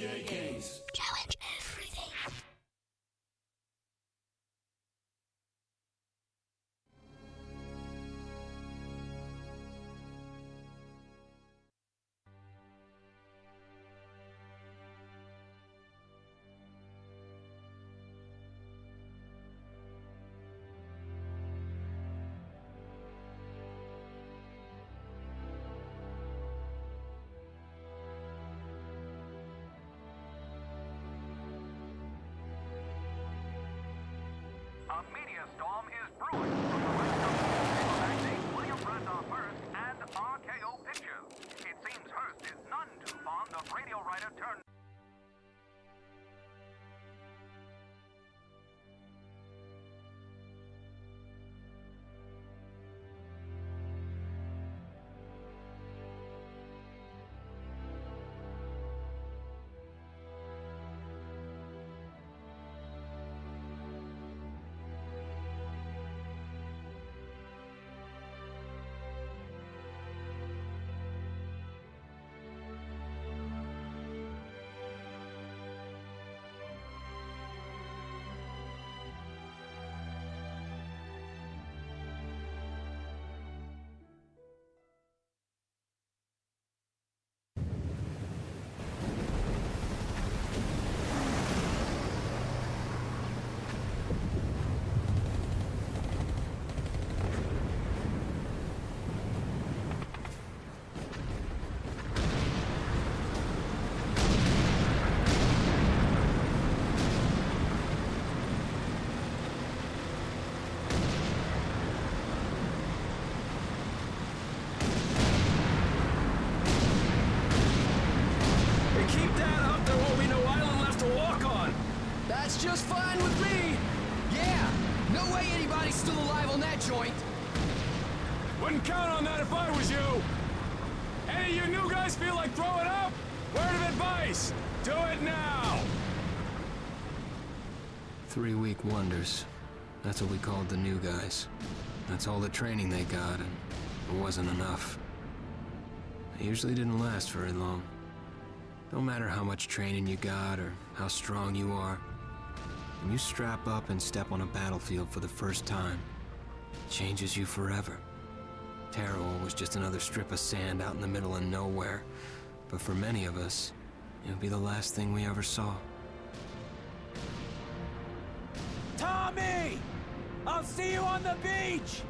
KrashCGaming. Challenge everything. A media storm is brewing from the west coast magazine William Brandoff Hearst and RKO Pictures. It seems Hearst is none too fond of radio writer turned. That's just fine with me! Yeah! No way anybody's still alive on that joint! Wouldn't count on that if I was you! Any of you new guys feel like throwing up? Word of advice! Do it now! 3 week wonders. That's what we called the new guys. That's all the training they got, and it wasn't enough. It usually didn't last very long. No matter how much training you got or how strong you are, when you strap up and step on a battlefield for the first time, it changes you forever. Terror was just another strip of sand out in the middle of nowhere, but for many of us, it would be the last thing we ever saw. Tommy! I'll see you on the beach!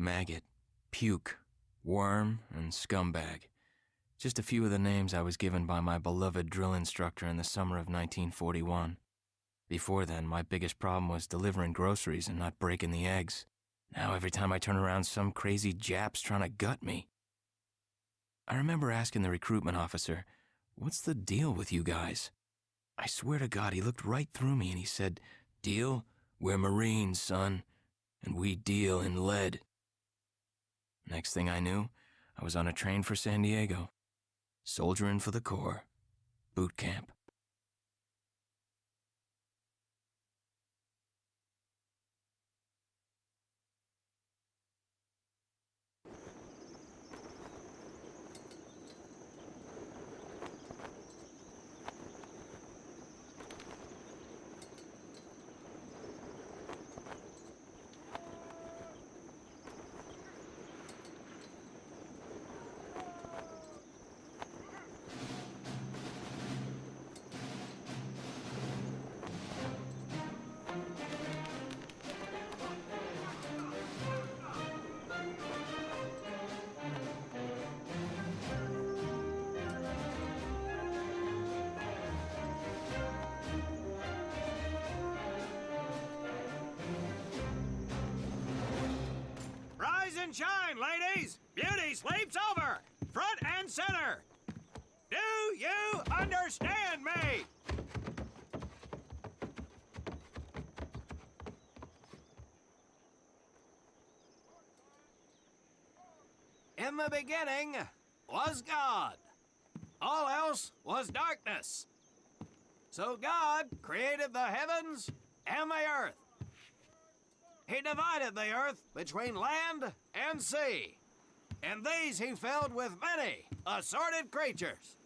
maggot, puke, worm, and scumbag. Just a few of the names I was given by my beloved drill instructor in the summer of 1941. Before then, my biggest problem was delivering groceries and not breaking the eggs. Now every time I turn around, some crazy Jap's trying to gut me. I remember asking the recruitment officer, "What's the deal with you guys?" I swear to God, he looked right through me and he said, "Deal? We're Marines, son, and we deal in lead." Next thing I knew, I was on a train for San Diego. Soldiering for the Corps. Boot camp. Rise and shine, ladies! Beauty sleeps over! Front and center! Do you understand me? In the beginning was God. All else was darkness. So God created the heavens and the earth. He divided the earth between land and sea, and these he filled with many assorted creatures.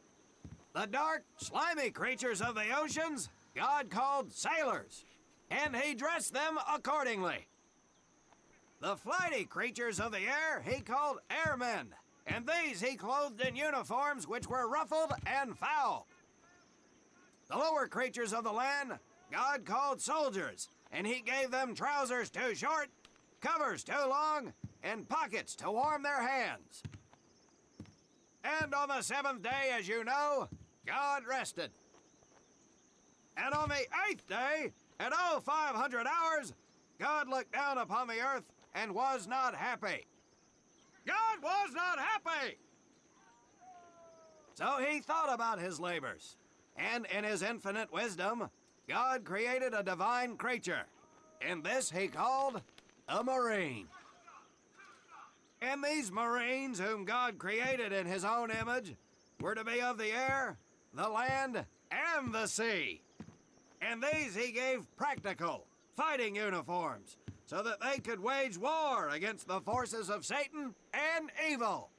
The dark, slimy creatures of the oceans God called sailors, and he dressed them accordingly. The flighty creatures of the air he called airmen, and these he clothed in uniforms which were ruffled and foul. The lower creatures of the land God called soldiers, and he gave them trousers too short, covers too long, and pockets to warm their hands. And on the seventh day, as you know, God rested. And on the eighth day, at 0500 hours, God looked down upon the earth and was not happy. God was not happy! So he thought about his labors, and in his infinite wisdom, God created a divine creature, and this he called a Marine. And these Marines, whom God created in his own image, were to be of the air, the land, and the sea. And these he gave practical, fighting uniforms, so that they could wage war against the forces of Satan and evil.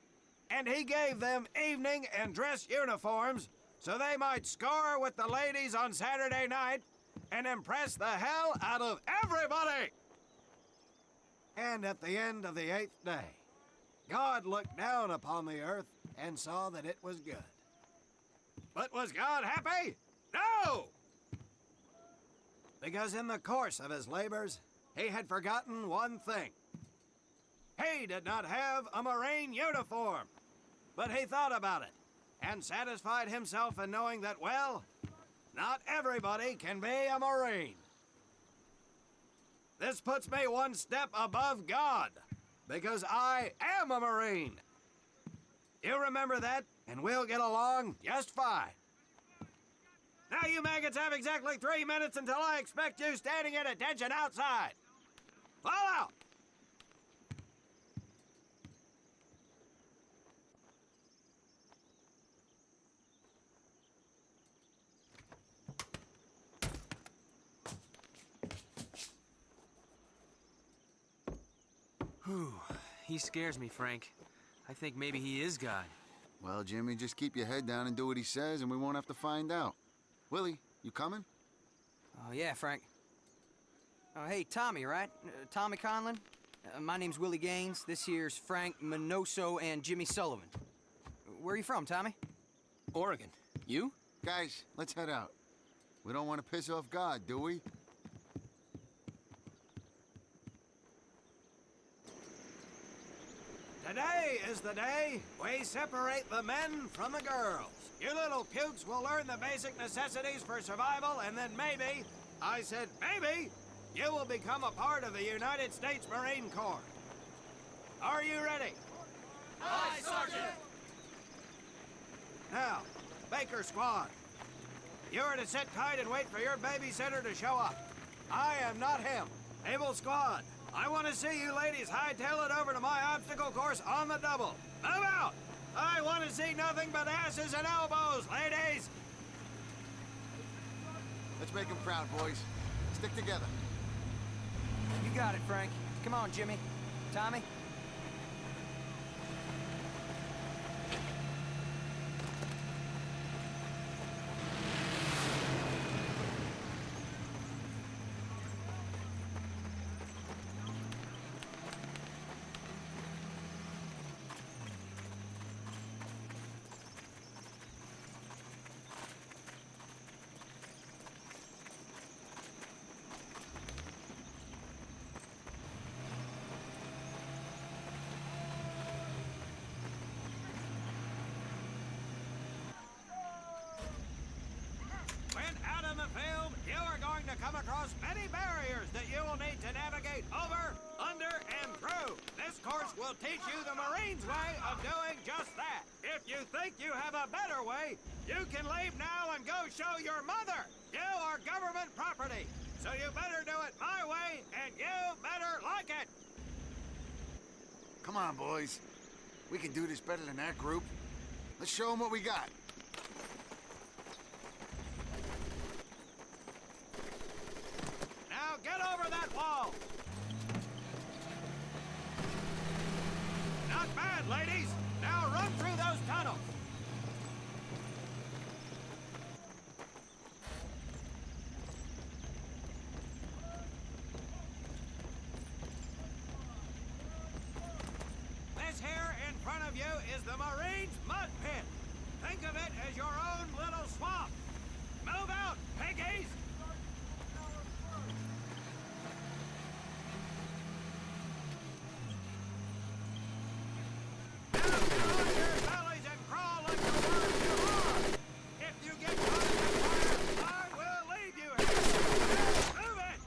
And he gave them evening and dress uniforms, so they might score with the ladies on Saturday night and impress the hell out of everybody. And at the end of the eighth day, God looked down upon the earth and saw that it was good. But was God happy? No! Because in the course of his labors, he had forgotten one thing. He did not have a Marine uniform, but he thought about it and satisfied himself in knowing that, well, not everybody can be a Marine. This puts me one step above God, because I am a Marine. You remember that, and we'll get along just fine. Now you maggots have exactly 3 minutes until I expect you standing at attention outside. Fall out! Whew. He scares me, Frank. I think maybe he is God. Well, Jimmy, just keep your head down and do what he says, and we won't have to find out. Willie, you coming? Oh, yeah, Frank. Oh, hey, Tommy, right? Tommy Conlon? My name's Willie Gaines. This here's Frank Minoso and Jimmy Sullivan. Where are you from, Tommy? Oregon. You? Guys, let's head out. We don't want to piss off God, do we? Today is the day we separate the men from the girls. You little pukes will learn the basic necessities for survival, and then maybe, I said maybe, you will become a part of the United States Marine Corps. Are you ready? Aye, Sergeant! Now, Baker Squad, you are to sit tight and wait for your babysitter to show up. I am not him. Able Squad, I want to see you ladies hightail it over to my obstacle course on the double. Move out! I want to see nothing but asses and elbows, ladies! Let's make him proud, boys. Stick together. You got it, Frank. Come on, Jimmy. Tommy? When out in the field, you are going to come across many barriers that you will need to navigate over, under, and through. This course will teach you the Marines' way of doing just that. If you think you have a better way, you can leave now and go show your mother. You are government property, so you better do it my way, and you better like it. Come on, boys. We can do this better than that group. Let's show them what we got. Now get over that wall. Not bad, ladies. Now run through those tunnels. This here in front of you is the Marines' mud pit. Think of it as your own little swamp. Move out, piggies! Now get on your bellies and crawl like the worms you are. If you get caught in the fire, I will leave you here. Move it!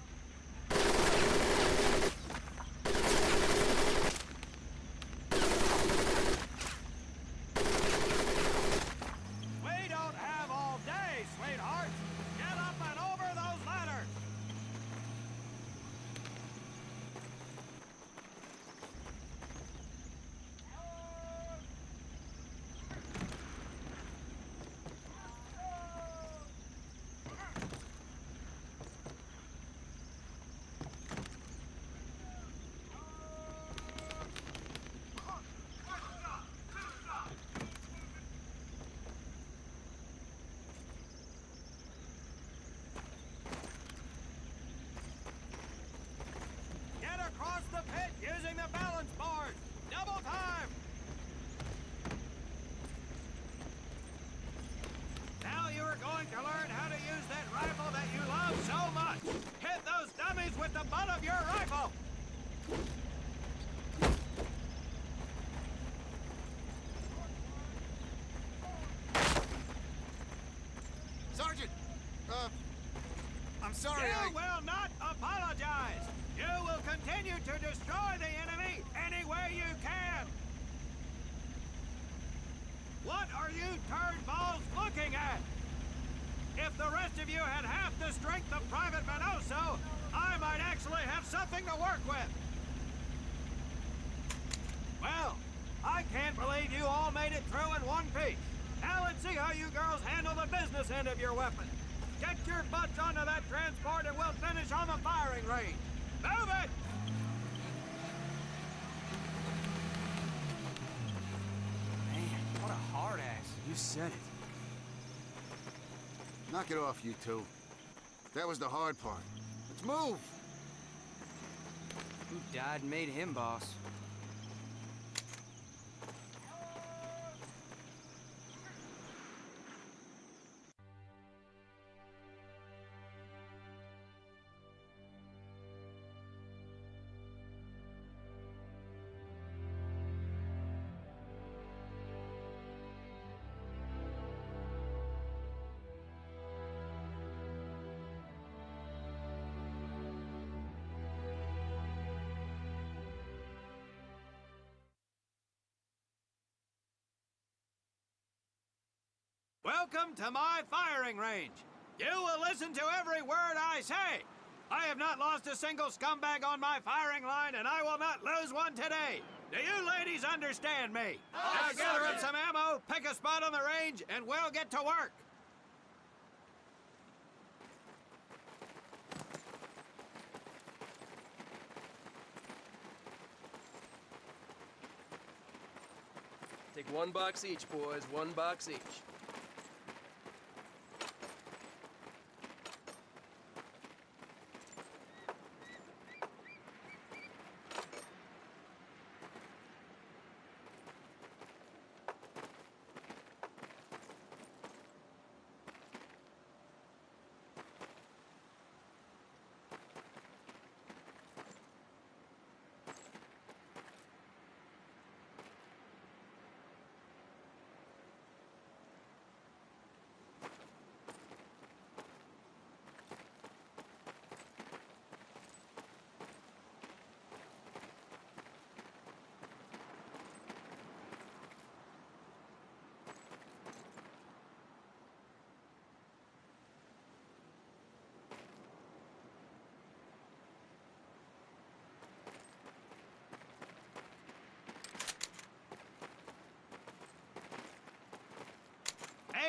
We don't have all day, sweetheart. Get up and over those ladders. Get across the pit using the balance board. Double time. Now you are going to learn how to use that rifle that you love so much. Hit those dummies with the butt of your rifle. Sergeant! I'm sorry, You will not apologize. You will continue to destroy the enemy any way you can. What are you turnballs looking at? If the rest of you had half the strength of Private Manoso, I might actually have something to work with. Well, I can't believe you all made it through in one piece. Now let's see how you girls handle the business end of your weapon. Get your butts onto that transport and we'll finish on the firing range. Move it! Man, what a hard ass. You said it. Knock it off, you two. That was the hard part. Let's move! Who died and made him boss? welcome to my firing range. You will listen to every word I say. I have not lost a single scumbag on my firing line, and I will not lose one today. Do you ladies understand me? Now gather up some ammo, pick a spot on the range, and we'll get to work. Take 1 box each, boys. 1 box each.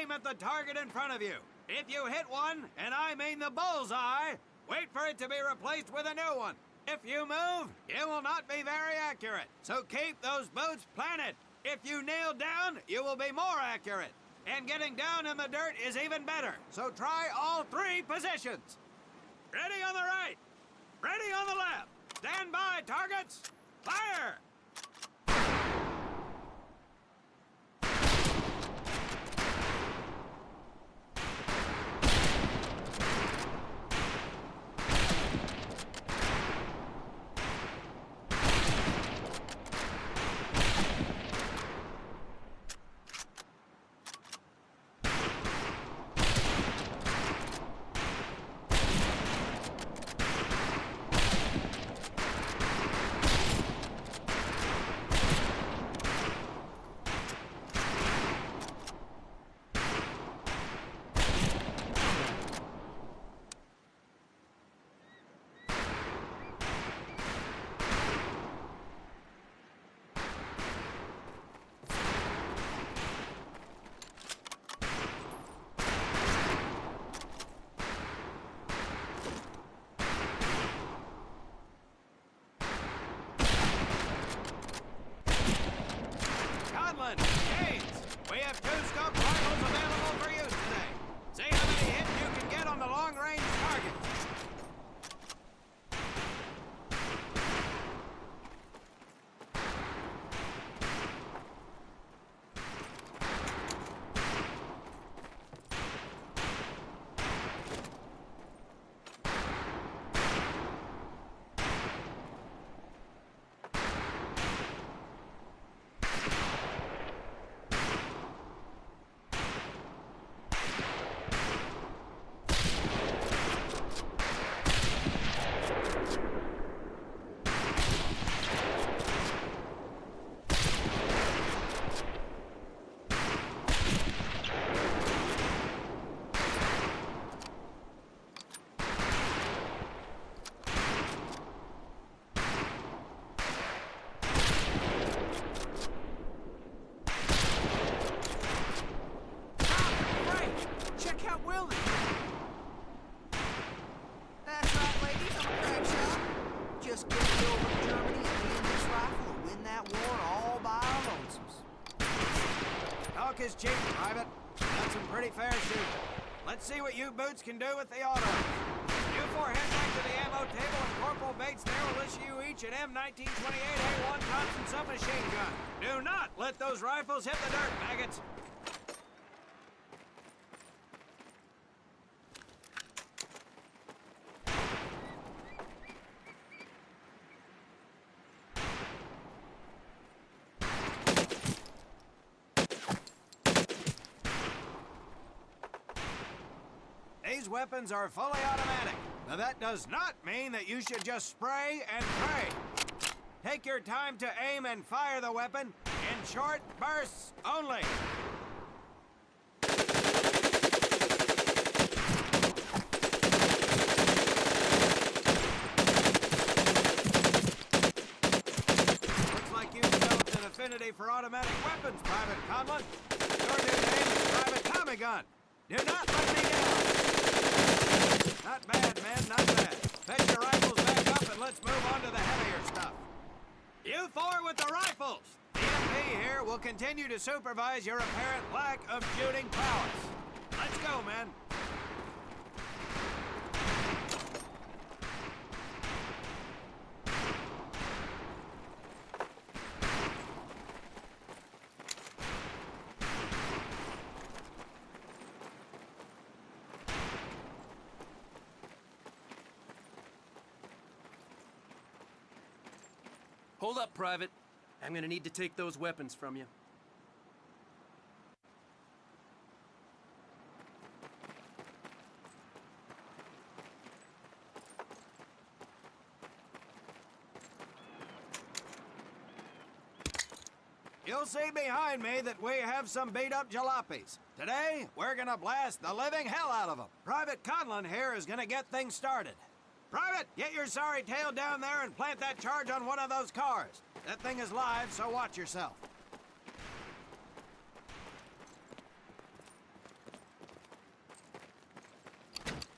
Aim at the target in front of you. If you hit one, and I mean the bullseye, wait for it to be replaced with a new one. If you move, it will not be very accurate. So keep those boots planted. If you nail down, you will be more accurate. And getting down in the dirt is even better. So try all 3 positions. Ready on the right. Ready on the left. Stand by, targets. Fire! Gaines, we have 2 scope rifles available for use today. See how many hits you can get on the long-range target. That's right, ladies, I'm a crack shot. Just get it over to Germany and me and this rifle will win that war all by our lonesomes. Talk is cheap, Private. That's some pretty fair shooting. Let's see what you boots can do with the auto. You 4 head back to the ammo table and Corporal Bates there will issue you each an M1928A1 Thompson submachine gun. Do not let those rifles hit the dirt, maggots. These weapons are fully automatic. Now that does not mean that you should just spray and pray. Take your time to aim and fire the weapon in short bursts only. for automatic weapons, Private Conlon. Your new name is Private Tommy Gun. Do not let me down. Not bad, man, not bad. Fetch your rifles back up and let's move on to the heavier stuff. You four with the rifles. The MP here will continue to supervise your apparent lack of shooting prowess. Let's go, man. Hold up, Private. I'm gonna need to take those weapons from you. You'll see behind me that we have some beat-up jalopies. Today, we're gonna blast the living hell out of them. Private Conlon here is gonna get things started. Private, get your sorry tail down there and plant that charge on one of those cars. That thing is live, so watch yourself.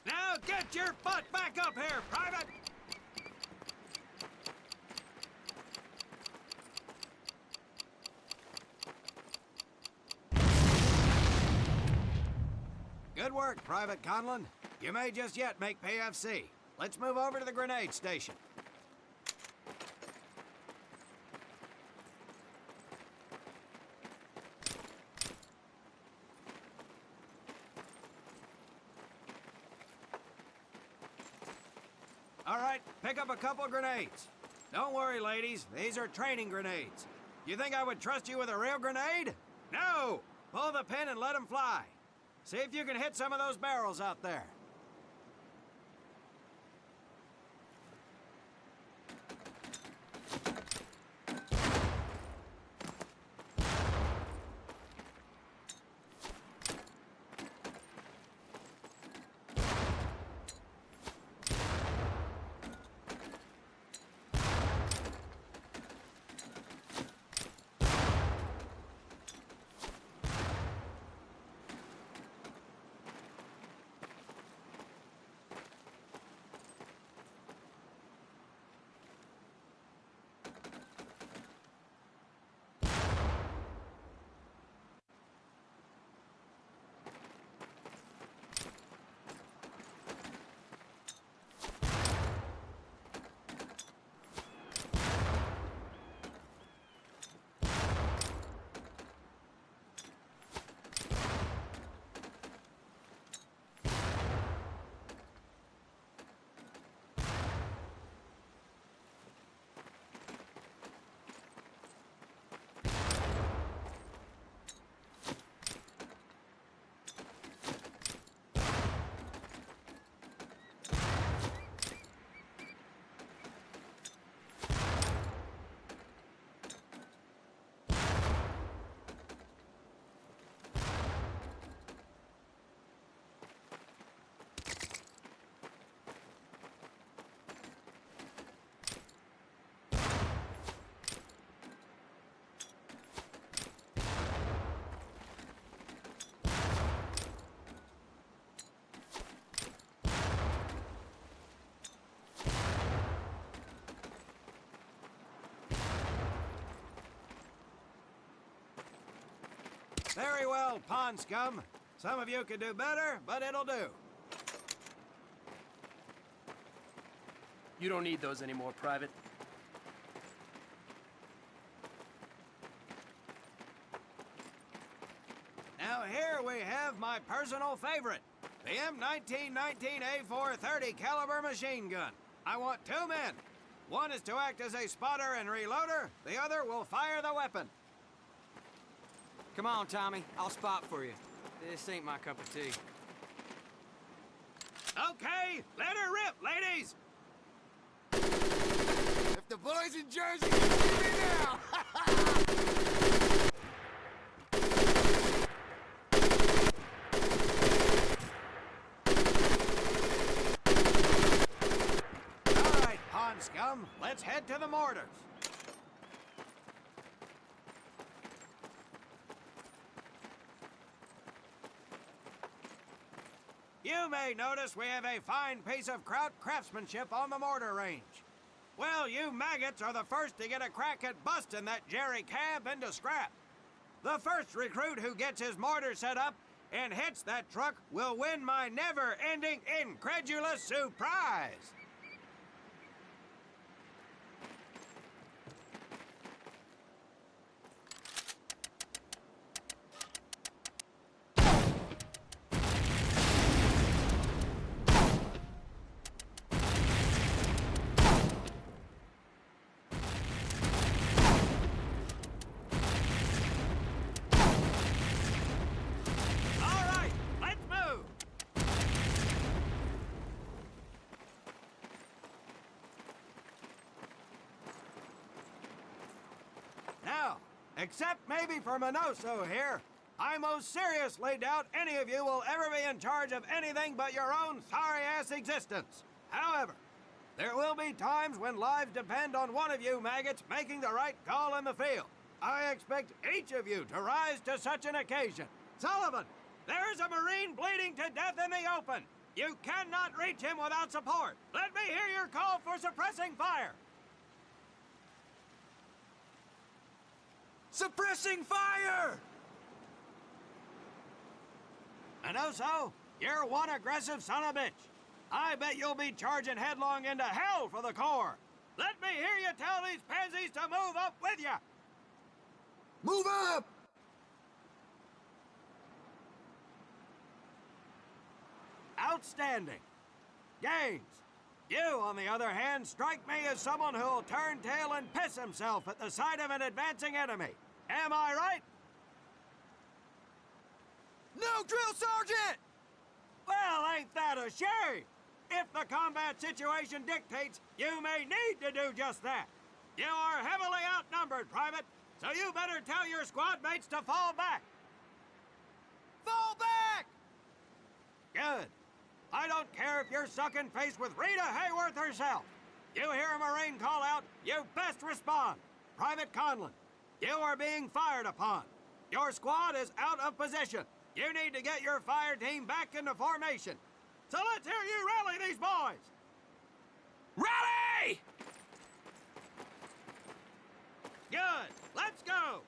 Now get your butt back up here, Private! Good work, Private Conlon. You may just yet make PFC. Let's move over to the grenade station. All right, pick up a couple grenades. Don't worry, ladies. These are training grenades. You think I would trust you with a real grenade? No! Pull the pin and let them fly. See if you can hit some of those barrels out there. Very well, pond scum. Some of you could do better, but it'll do. You don't need those anymore, Private. Now here we have my personal favorite, the M1919A430 caliber machine gun. I want 2 men. One is to act as a spotter and reloader. The other will fire the weapon. Come on, Tommy. I'll spot for you. This ain't my cup of tea. Okay, let her rip, ladies! If the boys in Jersey can see me now! All right, pond scum, let's head to the mortars. You may notice we have a fine piece of craftsmanship on the mortar range. Well, you maggots are the first to get a crack at busting that jerry cab into scrap. The first recruit who gets his mortar set up and hits that truck will win my never-ending incredulous surprise. Except maybe for Minoso here, I most seriously doubt any of you will ever be in charge of anything but your own sorry-ass existence. However, there will be times when lives depend on one of you maggots making the right call in the field. I expect each of you to rise to such an occasion. Sullivan, there is a Marine bleeding to death in the open. You cannot reach him without support. Let me hear your call for suppressing fire. Suppressing fire! Minoso, you're one aggressive son of a bitch. I bet you'll be charging headlong into hell for the Corps. Let me hear you tell these pansies to move up with you. Move up! Outstanding. Gaines, you, on the other hand, strike me as someone who'll turn tail and piss himself at the sight of an advancing enemy. Am I right? No, drill sergeant! Well, ain't that a shame? If the combat situation dictates, you may need to do just that. You are heavily outnumbered, Private, so you better tell your squad mates to fall back. Fall back! Good. I don't care if you're sucking face with Rita Hayworth herself. You hear a Marine call out, you best respond. Private Conlon, you are being fired upon. Your squad is out of position. You need to get your fire team back into formation. So let's hear you rally these boys. Rally! Good. Let's go.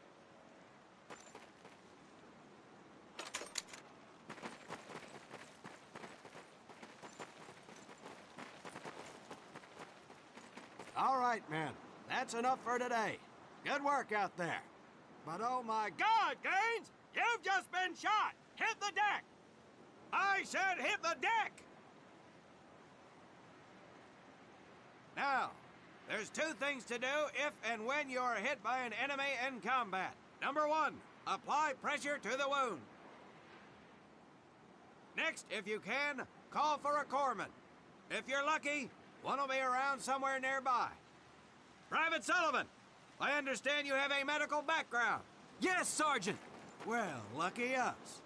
All right, men. That's enough for today. Good work out there. But oh my God, Gaines! You've just been shot! Hit the deck! I said hit the deck! Now, there's two things to do if and when you are hit by an enemy in combat. Number one, apply pressure to the wound. Next, if you can, call for a corpsman. If you're lucky, one will be around somewhere nearby. Private Sullivan, I understand you have a medical background. Yes, Sergeant. Well, lucky us.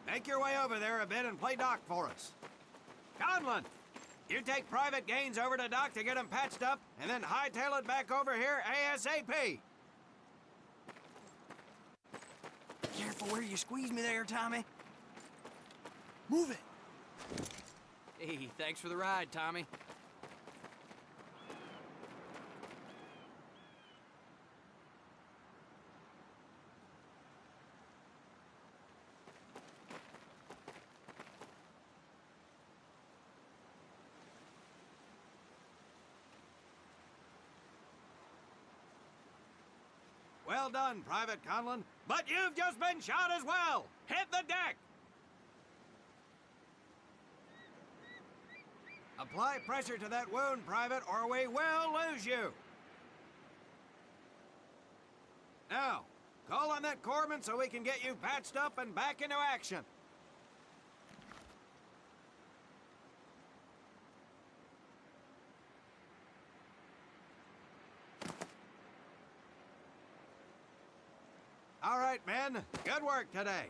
Make your way over there a bit and play doc for us. Conlon, you take Private Gaines over to doc to get him patched up, and then hightail it back over here ASAP. Careful where you squeeze me there, Tommy. Move it. Hey, thanks for the ride, Tommy. Well done, Private Conlon, but you've just been shot as well. Hit the deck. Apply pressure to that wound, Private, or we will lose you. Now, call on that corpsman so we can get you patched up and back into action. All right, men. Good work today.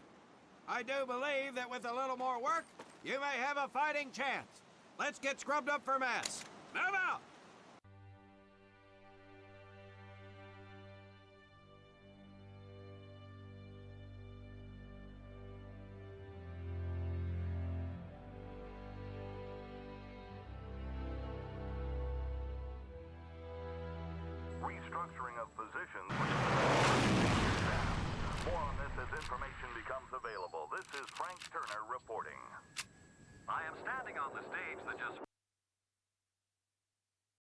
I do believe that with a little more work, you may have a fighting chance. Let's get scrubbed up for mass. Move out! restructuring of positions. More on this as information becomes available. This is Frank Turner reporting. I am standing on the stage that just